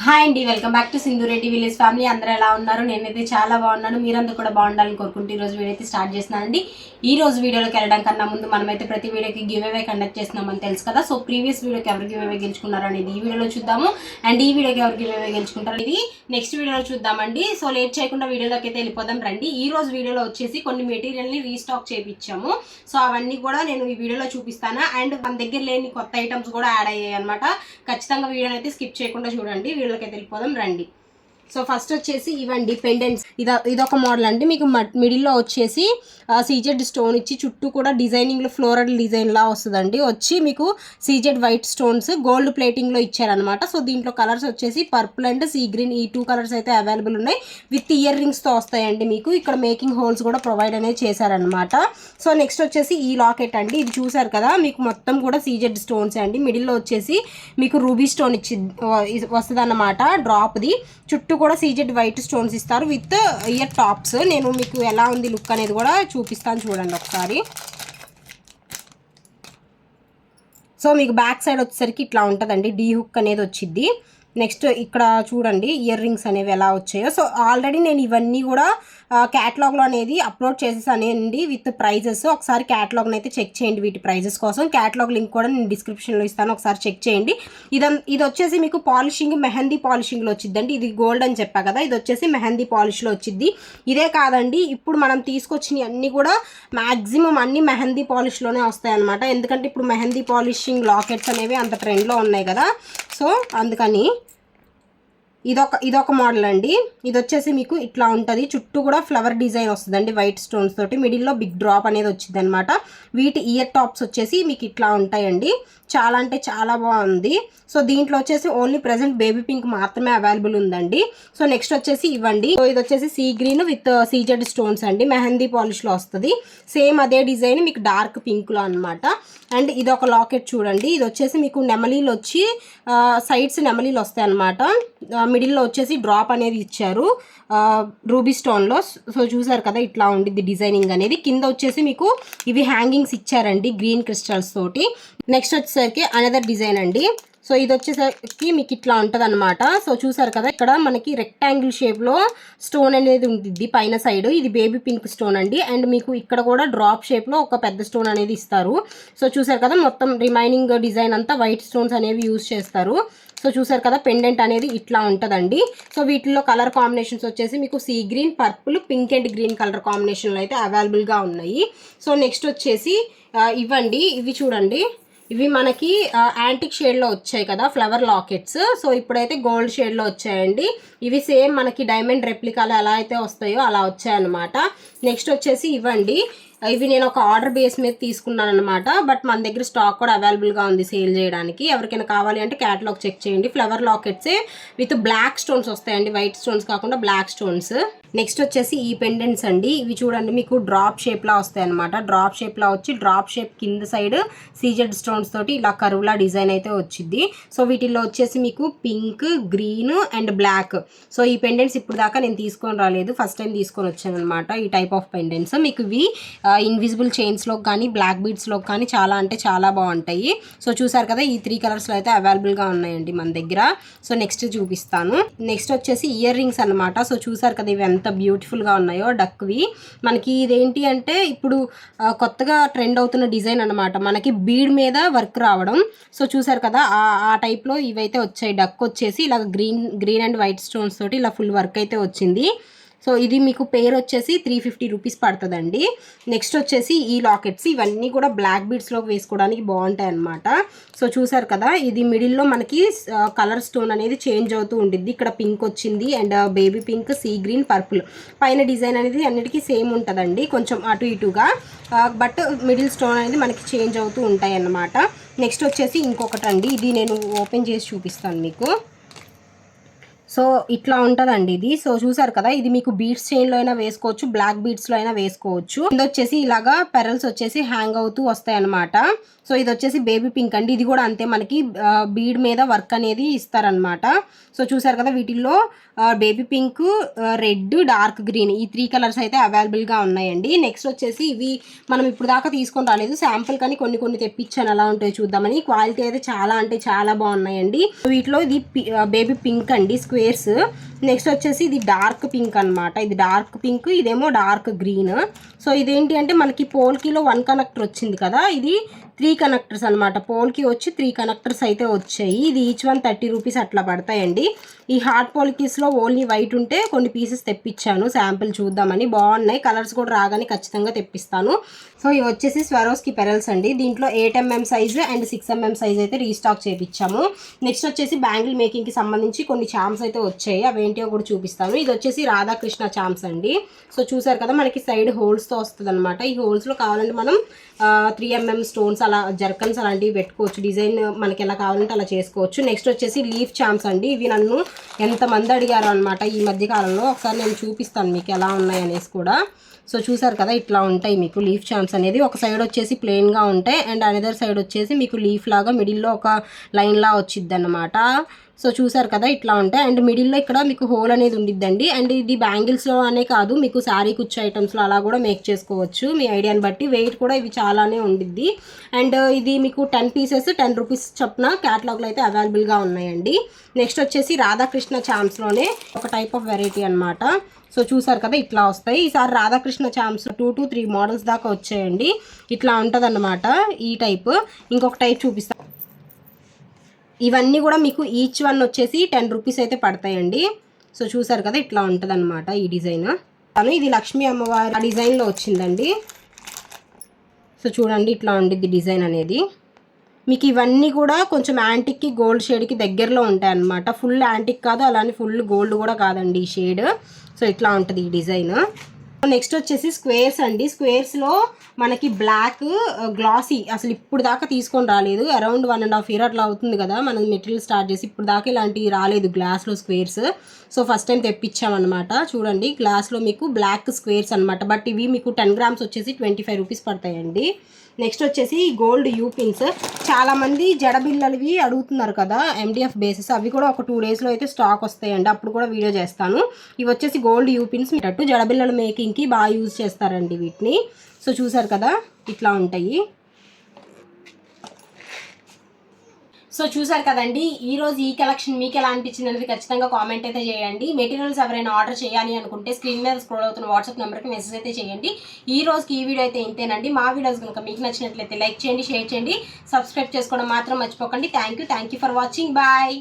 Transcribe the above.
Hi అండి, welcome back to Sindhu Reddy village family. అందరూ ఎలా ఉన్నారు? నేనైతే చాలా బాగున్నాను. మీరందరూ కూడా బాగుండాలని కోరుకుంటూ ఈ రోజు వీడియో అయితే స్టార్ట్ చేస్తున్నానండి. ఈ రోజు వీడియోలోకి వెళ్ళడం కన్నా ముందు మనమైతే ప్రతి వీడియోకి గివ్ అవే కండక్ట్ చేస్తున్నామని తెలుసు కదా. సో ప్రీవియస్ వీడియోకి ఎవరు గివ్ అవే గెలుచుకున్నారు అనేది ఈ వీడియోలో చూద్దాము. అండ్ ఈ వీడియోకి ఎవరు గివ్ అవే గెలుచుకుంటారు ఇది నెక్స్ట్ వీడియోలో చూద్దామండి. సో లేట్ చేయకుండా వీడియోలోకి అయితే వెళ్ళిపోదాం రండి. ఈ రోజు వీడియోలో వచ్చేసి కొన్ని మెటీరియల్ని రీస్టాక్ చేయించాము. సో అవన్నీ కూడా నేను ఈ వీడియోలో చూపిస్తాను. అండ్ మన దగ్గర లేని కొత్త ఐటమ్స్ కూడా యాడ్ అయ్యాయి అనమాట. ఖచ్చితంగా వీడియోని అయితే స్కిప్ చేయకుండా చూడండి. వీడియోకి వెళ్ళిపోదాం రండి. సో ఫస్ట్ వచ్చేసి ఇవ్వండి పెండెంట్స్. ఇదొక మోడల్ అండి. మీకు మిడిల్లో వచ్చేసి సీజెడ్ స్టోన్ ఇచ్చి చుట్టూ కూడా డిజైనింగ్లో ఫ్లోరల్ డిజైన్లా వస్తుందండి. వచ్చి మీకు సీజెడ్ వైట్ స్టోన్స్ గోల్డ్ ప్లేటింగ్లో ఇచ్చారనమాట. సో దీంట్లో కలర్స్ వచ్చేసి పర్పుల్ అండ్ సీ గ్రీన్, ఈ 2 కలర్స్ అయితే అవైలబుల్ ఉన్నాయి. విత్ ఇయర్ రింగ్స్తో వస్తాయండి. మీకు ఇక్కడ మేకింగ్ హోల్స్ కూడా ప్రొవైడ్ అనేది చేశారనమాట. సో నెక్స్ట్ వచ్చేసి ఈ లాకెట్ అండి. ఇది చూసారు కదా, మీకు మొత్తం కూడా సీజెడ్ స్టోన్స్ అండి. మిడిల్లో వచ్చేసి మీకు రూబీ స్టోన్ ఇచ్చి వస్తుంది అన్నమాట. డ్రాప్ది చుట్టూ కూడా సీజెడ్ వైట్ స్టోన్స్ ఇస్తారు విత్ ఇయర్ టాప్స్. నేను మీకు ఎలా ఉంది లుక్ అనేది కూడా చూపిస్తాను చూడండి ఒకసారి. సో మీకు బ్యాక్ సైడ్ వచ్చేసరికి ఇట్లా ఉంటుందండి. డీ హుక్ అనేది వచ్చింది. నెక్స్ట్ ఇక్కడ చూడండి ఇయర్ రింగ్స్ అనేవి ఎలా వచ్చాయో. సో ఆల్రెడీ నేను ఇవన్నీ కూడా క్యాటలాగ్లో అనేది అప్లోడ్ చేసేసానండి విత్ ప్రైజెస్. ఒకసారి క్యాటలాగ్ని అయితే చెక్ చేయండి వీటి ప్రైజెస్ కోసం. క్యాటలాగ్ లింక్ కూడా నేను డిస్క్రిప్షన్లో ఇస్తాను, ఒకసారి చెక్ చేయండి. ఇది వచ్చేసి మీకు పాలిషింగ్ మెహందీ పాలిషింగ్లో వచ్చిందండి. ఇది గోల్డ్ అని చెప్పా కదా, ఇది వచ్చేసి మెహందీ పాలిష్లో వచ్చింది. ఇదే కాదండి, ఇప్పుడు మనం తీసుకొచ్చినవి అన్నీ కూడా మ్యాక్సిమం అన్ని మెహందీ పాలిష్లోనే వస్తాయి అనమాట. ఎందుకంటే ఇప్పుడు మెహందీ పాలిషింగ్ లాకెట్స్ అనేవి అంత ట్రెండ్లో ఉన్నాయి కదా. సో అందుకని ఇదొక మోడల్ అండి. ఇది వచ్చేసి మీకు ఇట్లా ఉంటుంది. చుట్టూ కూడా ఫ్లవర్ డిజైన్ వస్తుందండి వైట్ స్టోన్స్ తోటి. మిడిల్లో బిగ్ డ్రాప్ అనేది వచ్చింది అనమాట. వీటి ఇయర్ టాప్స్ వచ్చేసి మీకు ఇట్లా ఉంటాయండి. చాలా అంటే చాలా బాగుంది. సో దీంట్లో వచ్చేసి ఓన్లీ ప్రెసెంట్ బేబీ పింక్ మాత్రమే అవైలబుల్ ఉందండి. సో నెక్స్ట్ వచ్చేసి ఇవ్వండి. సో ఇది వచ్చేసి sea green with CZ stones అండి. మెహందీ పాలిష్లో వస్తుంది. సేమ్ అదే డిజైన్ మీకు డార్క్ పింక్లో అనమాట. అండ్ ఇది ఒక లాకెట్ చూడండి. ఇది వచ్చేసి మీకు నెమలీలు వచ్చి సైడ్స్ నెమలీలు వస్తాయి అనమాట. మిడిల్లో వచ్చేసి డ్రాప్ అనేది ఇచ్చారు రూబీ స్టోన్లో. సో చూసారు కదా ఇట్లా ఉండిద్ది డిజైనింగ్ అనేది. కింద వచ్చేసి మీకు ఇవి హ్యాంగింగ్స్ ఇచ్చారండి గ్రీన్ క్రిస్టల్స్ తోటి. నెక్స్ట్ వచ్చేసరికి అనదర్ డిజైన్ అండి. సో ఇది వచ్చేసరికి మీకు ఇట్లా ఉంటుంది అనమాట. సో చూసారు కదా ఇక్కడ మనకి రెక్టాంగిల్ షేప్లో స్టోన్ అనేది ఉంటుంది పైన సైడ్. ఇది బేబీ పింక్ స్టోన్ అండి. అండ్ మీకు ఇక్కడ కూడా డ్రాప్ షేప్లో ఒక పెద్ద స్టోన్ అనేది ఇస్తారు. సో చూసారు కదా మొత్తం రిమైనింగ్ డిజైన్ అంతా వైట్ స్టోన్స్ అనేవి యూజ్ చేస్తారు. సో చూసారు కదా పెండెంట్ అనేది ఇట్లా ఉంటుందండి. సో వీటిలో కలర్ కాంబినేషన్స్ వచ్చేసి మీకు sea green, purple, pink and green colour కాంబినేషన్లో అయితే అవైలబుల్గా ఉన్నాయి. సో నెక్స్ట్ వచ్చేసి ఇవ్వండి. ఇవి చూడండి, ఇవి మనకి యాంటిక్ షేడ్లో వచ్చాయి కదా ఫ్లవర్ లాకెట్స్. సో ఇప్పుడైతే గోల్డ్ షేడ్లో వచ్చాయండి. ఇవి సేమ్ మనకి డైమండ్ రెప్లికాలు ఎలా అయితే వస్తాయో అలా వచ్చాయన్నమాట. నెక్స్ట్ వచ్చేసి ఇవ్వండి. ఇవి నేను ఒక ఆర్డర్ బేస్ మీద తీసుకున్నాను అనమాట. బట్ మన దగ్గర స్టాక్ కూడా అవైలబుల్గా ఉంది సేల్ చేయడానికి. ఎవరికైనా కావాలి అంటే క్యాటలాగ్ చెక్ చేయండి. ఫ్లవర్ లాకెట్సే విత్ బ్లాక్ స్టోన్స్ వస్తాయండి, వైట్ స్టోన్స్ కాకుండా బ్లాక్ స్టోన్స్. నెక్స్ట్ వచ్చేసి ఈ పెండెంట్స్ అండి. ఇవి చూడండి మీకు డ్రాప్ షేప్లా వస్తాయి అనమాట. డ్రాప్ షేప్లా వచ్చి డ్రాప్ షేప్ కింద సైడ్ సీజెడ్ స్టోన్స్ తోటి ఇలా కరువులా డిజైన్ అయితే వచ్చింది. సో వీటిల్లో వచ్చేసి మీకు pink, green and black. So ఈ పెండెంట్స్ ఇప్పుడు దాకా నేను తీసుకొని రాలేదు, ఫస్ట్ టైం తీసుకొని వచ్చాను అనమాట ఈ టైప్ ఆఫ్ పెండెంట్స్. మీకు ఇవి ఇన్విజిబుల్ చైన్స్లో కానీ బ్లాక్ బీడ్స్లో కానీ చాలా అంటే చాలా బాగుంటాయి. సో చూసారు కదా ఈ 3 కలర్స్లో అయితే అవైలబుల్గా ఉన్నాయండి మన దగ్గర. సో నెక్స్ట్ చూపిస్తాను. నెక్స్ట్ వచ్చేసి ఇయర్ రింగ్స్ అనమాట. సో చూసారు కదా ఇవి ఎంత బ్యూటిఫుల్గా ఉన్నాయో డక్వి. మనకి ఇదేంటి అంటే ఇప్పుడు కొత్తగా ట్రెండ్ అవుతున్న డిజైన్ అనమాట. మనకి బీడ్ మీద వర్క్ రావడం. సో చూసారు కదా ఆ టైప్లో ఇవైతే వచ్చాయి. డక్ వచ్చేసి ఇలా గ్రీన్ అండ్ వైట్ స్టోన్స్ తోటి ఇలా ఫుల్ వర్క్ అయితే వచ్చింది. సో ఇది మీకు పేర్ వచ్చేసి 350 రూపీస్ పడుతుందండి. నెక్స్ట్ వచ్చేసి ఈ లాకెట్స్. ఇవన్నీ కూడా బ్లాక్ బీడ్స్లోకి వేసుకోవడానికి బాగుంటాయి అన్నమాట. సో చూసారు కదా ఇది మిడిల్లో మనకి కలర్ స్టోన్ అనేది చేంజ్ అవుతూ ఉంటుంది. ఇక్కడ పింక్ వచ్చింది and baby pink, sea green, purple. పైన డిజైన్ అనేది అన్నిటికీ సేమ్ ఉంటుందండి, కొంచెం అటు ఇటుగా. బట్ మిడిల్ స్టోన్ అనేది మనకి చేంజ్ అవుతూ ఉంటాయి అన్నమాట. నెక్స్ట్ వచ్చేసి ఇంకొకటి అండి. ఇది నేను ఓపెన్ చేసి చూపిస్తాను మీకు. సో ఇట్లా ఉంటుందండి ఇది. సో చూసారు కదా, ఇది మీకు బీడ్స్ చైన్లో అయినా వేసుకోవచ్చు, బ్లాక్ బీడ్స్లో అయినా వేసుకోవచ్చు. ఇది వచ్చేసి ఇలాగా పెరల్స్ వచ్చేసి హ్యాంగ్ అవుతూ వస్తాయి అనమాట. సో ఇది వచ్చేసి బేబీ పింక్ అండి. ఇది కూడా అంతే, మనకి బీడ్ మీద వర్క్ అనేది ఇస్తారనమాట. సో చూసారు కదా, వీటిల్లో baby pink, red, dark green ఈ 3 కలర్స్ అయితే అవైలబుల్గా ఉన్నాయండి. నెక్స్ట్ వచ్చేసి ఇవి మనం ఇప్పుడు దాకా తీసుకొని రాలేదు, శాంపుల్ కానీ కొన్ని తెప్పించాను, ఎలా ఉంటాయో చూద్దామని. క్వాలిటీ అయితే చాలా అంటే చాలా బాగున్నాయండి. వీటిలో ఇది బేబీ పింక్ అండి, స్క్వేర్స్. నెక్స్ట్ వచ్చేసి ఇది డార్క్ పింక్ అనమాట. ఇది డార్క్ పింక్, ఇదేమో డార్క్ గ్రీన్. సో ఇదేంటి అంటే మనకి పోల్కీలో 1 కనెక్టర్ వచ్చింది కదా, ఇది 3 కనెక్టర్స్ అనమాట. పోల్కి వచ్చి 3 కనెక్టర్స్ అయితే వచ్చాయి. ఇది ఈచ్ వన్ 30 రూపీస్ అట్లా పడతాయండి. ఈ హార్ట్ పోల్కీస్లో ఓన్లీ వైట్ ఉంటే కొన్ని పీసెస్ తెప్పించాను శాంపిల్ చూద్దామని. బాగున్నాయి, కలర్స్ కూడా రాగానే ఖచ్చితంగా తెప్పిస్తాను. సో ఇవి వచ్చేసి స్వరోస్కి పెరల్స్ అండి. దీంట్లో 8mm size and 6mm size అయితే రీస్టాక్ చేయించాము. నెక్స్ట్ వచ్చేసి బ్యాంగిల్ మేకింగ్కి సంబంధించి కొన్ని చామ్స్ అయితే వచ్చాయి, అవేంటియో కూడా చూపిస్తాను. ఇది వచ్చేసి రాధాకృష్ణ చామ్స్ అండి. సో చూసారు కదా, మనకి సైడ్ హోల్స్తో వస్తుంది అనమాట. ఈ హోల్స్లో కావాలంటే మనం 3mm స్టోన్స్ అలా జర్కన్స్ అలాంటివి పెట్టుకోవచ్చు. డిజైన్ మనకి ఎలా కావాలంటే అలా చేసుకోవచ్చు. నెక్స్ట్ వచ్చేసి లీఫ్ చామ్స్ అండి. ఇవి నన్ను ఎంతమంది అడిగారు అనమాట ఈ మధ్య కాలంలో. ఒకసారి నేను చూపిస్తాను మీకు ఎలా ఉన్నాయి అనేసి కూడా. సో చూసారు కదా, ఇట్లా ఉంటాయి మీకు లీఫ్ చామ్స్ అనేది. ఒక సైడ్ వచ్చేసి ప్లెయిన్గా ఉంటాయి అండ్ అనదర్ సైడ్ వచ్చేసి మీకు లీఫ్ లాగా మిడిల్లో ఒక లైన్లా వచ్చిద్ది అనమాట. సో చూసారు కదా, ఇట్లా ఉంటాయి. అండ్ మిడిల్లో ఇక్కడ మీకు హోల్ అనేది ఉండిద్దండి. అండ్ ఇది బ్యాంగిల్స్లో అనే కాదు, మీకు శారీ కుచ్చు ఐటమ్స్లో అలా కూడా మేక్ చేసుకోవచ్చు మీ ఐడియాని బట్టి. వెయిట్ కూడా ఇవి చాలానే ఉండిద్ది. అండ్ ఇది మీకు 10 పీసెస్ 10 రూపీస్ చొప్పున క్యాటలాగ్లో అయితే అవైలబుల్గా ఉన్నాయండి. నెక్స్ట్ వచ్చేసి రాధాకృష్ణ చామ్స్లోనే ఒక టైప్ ఆఫ్ వెరైటీ అనమాట. సో చూసారు కదా, ఇట్లా వస్తాయి. ఈసారి రాధాకృష్ణ చామ్స్ 2 to 3 మోడల్స్ దాకా వచ్చాయండి. ఇట్లా ఉంటుంది అన్నమాట ఈ టైప్. ఇంకొక టైప్ చూపిస్తాను. ఇవన్నీ కూడా మీకు ఈచ్ వన్ వచ్చేసి 10 రూపీస్ అయితే పడతాయండి. సో చూసారు కదా, ఇట్లా ఉంటుంది అనమాట ఈ డిజైన్. ఇది లక్ష్మీ అమ్మవారి డిజైన్లో వచ్చిందండి. సో చూడండి, ఇట్లా ఉండిద్ది డిజైన్ అనేది. మీకు ఇవన్నీ కూడా కొంచెం యాంటిక్కి గోల్డ్ షేడ్కి దగ్గరలో ఉంటాయి అన్నమాట. ఫుల్ యాంటిక్ కాదు, అలానే ఫుల్ గోల్డ్ కూడా కాదండి ఈ షేడ్. సో ఇట్లా ఉంటుంది ఈ డిజైన్. నెక్స్ట్ వచ్చేసి స్క్వేర్స్ అండి. స్క్వేర్స్లో మనకి బ్లాక్ గ్లాసీ అసలు ఇప్పుడు దాకా తీసుకొని రాలేదు. అరౌండ్ 1.5 year అట్లా అవుతుంది కదా మనం మెటీరియల్ స్టార్ట్ చేసి. ఇప్పుడు దాకా ఇలాంటివి రాలేదు గ్లాస్లో స్క్వేర్స్. సో ఫస్ట్ టైం తెప్పించామన్నమాట. చూడండి, గ్లాస్లో మీకు బ్లాక్ స్క్వేర్స్ అనమాట. బట్ ఇవి మీకు 10 grams వచ్చేసి 25 రూపీస్ పడతాయండి. నెక్స్ట్ వచ్చేసి గోల్డ్ యూ పిన్స్. చాలామంది జడబిల్లలవి అడుగుతున్నారు కదా MDF బేసెస్, అవి కూడా ఒక 2 daysలో అయితే స్టాక్ వస్తాయండి. అప్పుడు కూడా వీడియో చేస్తాను. ఇవి వచ్చేసి గోల్డ్ యూ పిన్స్. మీటట్టు జడబిల్లల మేకింగ్కి బాగా యూజ్ చేస్తారండి వీటిని. సో చూసారు కదా, ఇట్లా ఉంటాయి. సో చూసారు కదండి, ఈరోజు ఈ కలెక్షన్ మీకు ఎలా అనిపించింది అనేది ఖచ్చితంగా కామెంట్ అయితే చేయండి. మెటీరియల్స్ ఎవరైనా ఆర్డర్ చేయాలి అనుకుంటే స్క్రీన్ మీద స్క్రోల్ అవుతున్న వాట్సాప్ నెంబర్కి మెసేజ్ అయితే చేయండి. ఈ రోజుకి ఈ వీడియో అయితే ఇంతేనండి. మా వీడియోస్ కనుక మీకు నచ్చినట్లయితే లైక్ చేయండి, షేర్ చేయండి, సబ్స్క్రైబ్ చేసుకోవడం మాత్రం మర్చిపోకండి. Thank you for watching. Bye.